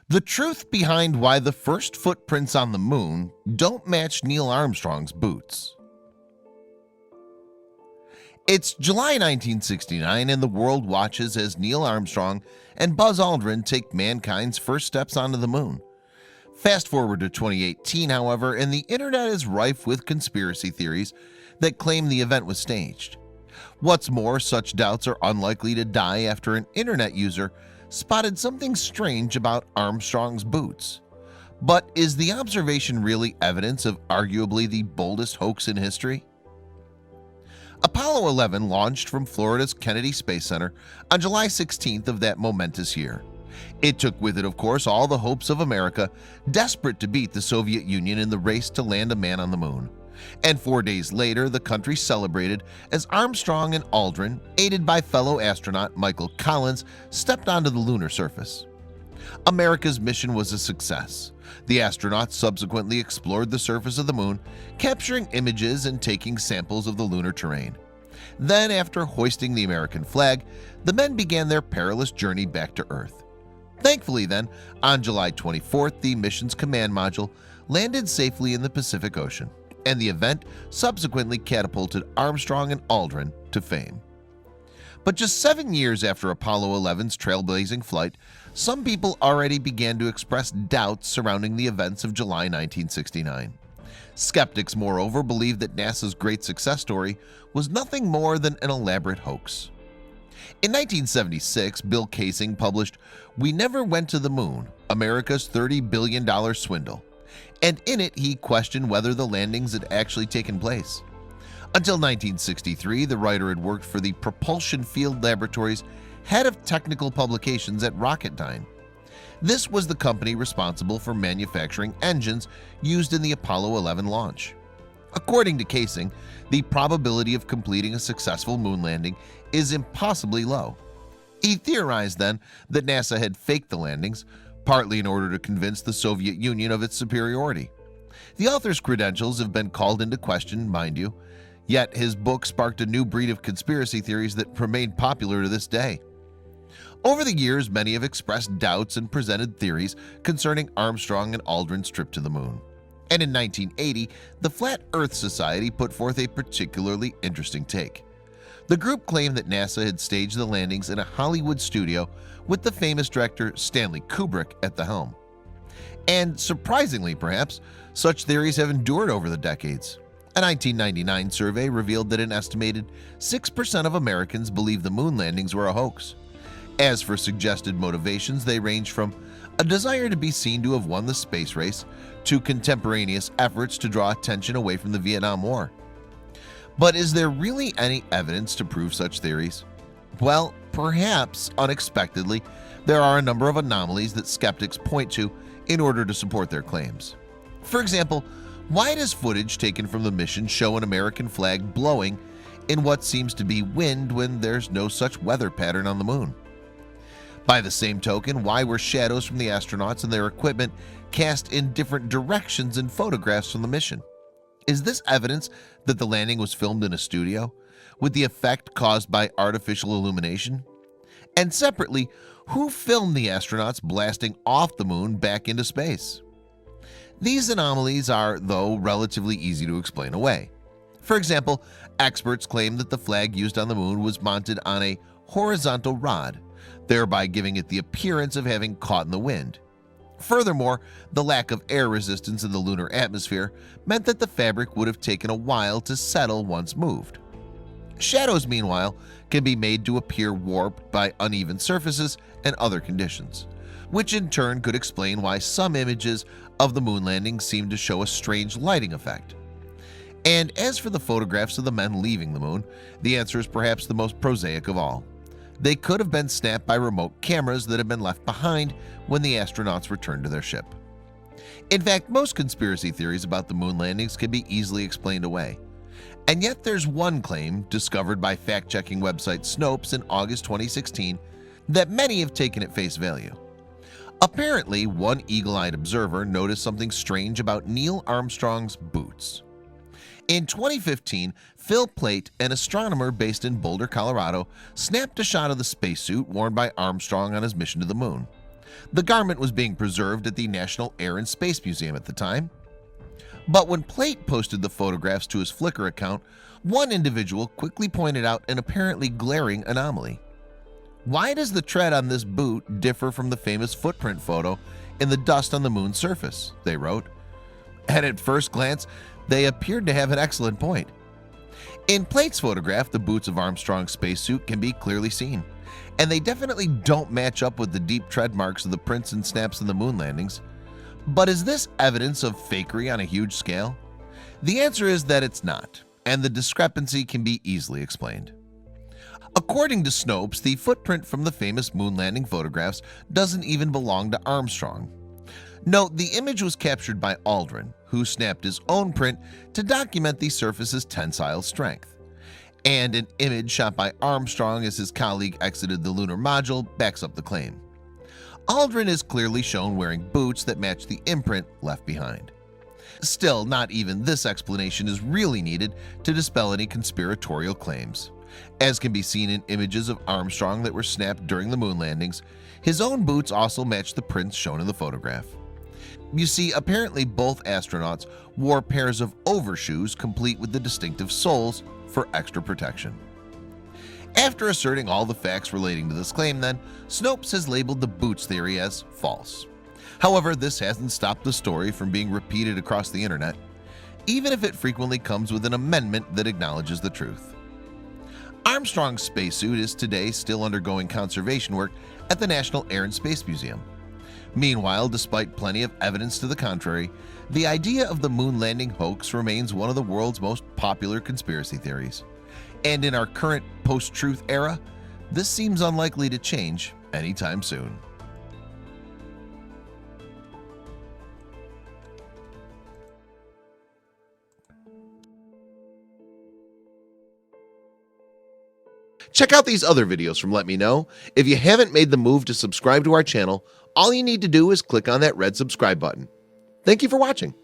The truth behind why the first footprints on the moon don't match Neil Armstrong's boots. It's July 1969 and the world watches as Neil Armstrong and Buzz Aldrin take mankind's first steps onto the moon. Fast forward to 2018, however, and the internet is rife with conspiracy theories that claim the event was staged. What's more, such doubts are unlikely to die after an internet user spotted something strange about Armstrong's boots. But is the observation really evidence of arguably the boldest hoax in history? Apollo 11 launched from Florida's Kennedy Space Center on July 16th of that momentous year. It took with it, of course, all the hopes of America, desperate to beat the Soviet Union in the race to land a man on the moon. And 4 days later, the country celebrated as Armstrong and Aldrin, aided by fellow astronaut Michael Collins, stepped onto the lunar surface. America's mission was a success. The astronauts subsequently explored the surface of the moon, capturing images and taking samples of the lunar terrain. Then, after hoisting the American flag, the men began their perilous journey back to Earth. Thankfully then, on July 24th, the mission's command module landed safely in the Pacific Ocean, and the event subsequently catapulted Armstrong and Aldrin to fame. But just 7 years after Apollo 11's trailblazing flight, some people already began to express doubts surrounding the events of July 1969. Skeptics, moreover, believed that NASA's great success story was nothing more than an elaborate hoax. In 1976, Bill Kaysing published "We Never Went to the Moon, America's $30 billion Swindle," and in it he questioned whether the landings had actually taken place. Until 1963, the writer had worked for the Propulsion Field Laboratory's head of technical publications at Rocketdyne. This was the company responsible for manufacturing engines used in the Apollo 11 launch. According to Kaysing, the probability of completing a successful moon landing is impossibly low. He theorized then that NASA had faked the landings, partly in order to convince the Soviet Union of its superiority. The author's credentials have been called into question, mind you, yet his book sparked a new breed of conspiracy theories that remain popular to this day. Over the years, many have expressed doubts and presented theories concerning Armstrong and Aldrin's trip to the moon. And in 1980, the Flat Earth Society put forth a particularly interesting take. The group claimed that NASA had staged the landings in a Hollywood studio with the famous director Stanley Kubrick at the helm. And surprisingly, perhaps, such theories have endured over the decades. A 1999 survey revealed that an estimated 6% of Americans believe the moon landings were a hoax. As for suggested motivations, they range from a desire to be seen to have won the space race to contemporaneous efforts to draw attention away from the Vietnam War. But is there really any evidence to prove such theories? Well, perhaps unexpectedly, there are a number of anomalies that skeptics point to in order to support their claims. For example, why does footage taken from the mission show an American flag blowing in what seems to be wind when there's no such weather pattern on the moon? By the same token, why were shadows from the astronauts and their equipment cast in different directions in photographs from the mission? Is this evidence that the landing was filmed in a studio, with the effect caused by artificial illumination? And separately, who filmed the astronauts blasting off the moon back into space? These anomalies are, though, relatively easy to explain away. For example, experts claim that the flag used on the moon was mounted on a horizontal rod, thereby giving it the appearance of having caught in the wind. Furthermore, the lack of air resistance in the lunar atmosphere meant that the fabric would have taken a while to settle once moved. Shadows, meanwhile, can be made to appear warped by uneven surfaces and other conditions, which in turn could explain why some images of the moon landing seem to show a strange lighting effect. And as for the photographs of the men leaving the moon, the answer is perhaps the most prosaic of all. They could have been snapped by remote cameras that had been left behind when the astronauts returned to their ship. In fact, most conspiracy theories about the moon landings can be easily explained away. And yet there's one claim, discovered by fact-checking website Snopes in August 2016, that many have taken at face value. Apparently, one eagle-eyed observer noticed something strange about Neil Armstrong's boots. In 2015, Phil Plait, an astronomer based in Boulder, Colorado, snapped a shot of the spacesuit worn by Armstrong on his mission to the moon. The garment was being preserved at the National Air and Space Museum at the time. But when Plait posted the photographs to his Flickr account, one individual quickly pointed out an apparently glaring anomaly. Why does the tread on this boot differ from the famous footprint photo in the dust on the moon's surface? They wrote. And at first glance, they appeared to have an excellent point. In Plait's photograph, the boots of Armstrong's spacesuit can be clearly seen, and they definitely don't match up with the deep tread marks of the prints and snaps of the moon landings. But is this evidence of fakery on a huge scale? The answer is that it's not, and the discrepancy can be easily explained. According to Snopes, the footprint from the famous moon landing photographs doesn't even belong to Armstrong. Note, the image was captured by Aldrin, who snapped his own print to document the surface's tensile strength. And an image shot by Armstrong as his colleague exited the lunar module backs up the claim. Aldrin is clearly shown wearing boots that match the imprint left behind. Still, not even this explanation is really needed to dispel any conspiratorial claims. As can be seen in images of Armstrong that were snapped during the moon landings, his own boots also match the prints shown in the photograph. You see, apparently both astronauts wore pairs of overshoes complete with the distinctive soles for extra protection. After asserting all the facts relating to this claim, then, Snopes has labeled the boots theory as false. However, this hasn't stopped the story from being repeated across the internet, even if it frequently comes with an amendment that acknowledges the truth. Armstrong's spacesuit is today still undergoing conservation work at the National Air and Space Museum. Meanwhile, despite plenty of evidence to the contrary, the idea of the moon landing hoax remains one of the world's most popular conspiracy theories. And in our current post-truth era, this seems unlikely to change anytime soon. Check out these other videos from Let Me Know. If you haven't made the move to subscribe to our channel, all you need to do is click on that red subscribe button. Thank you for watching.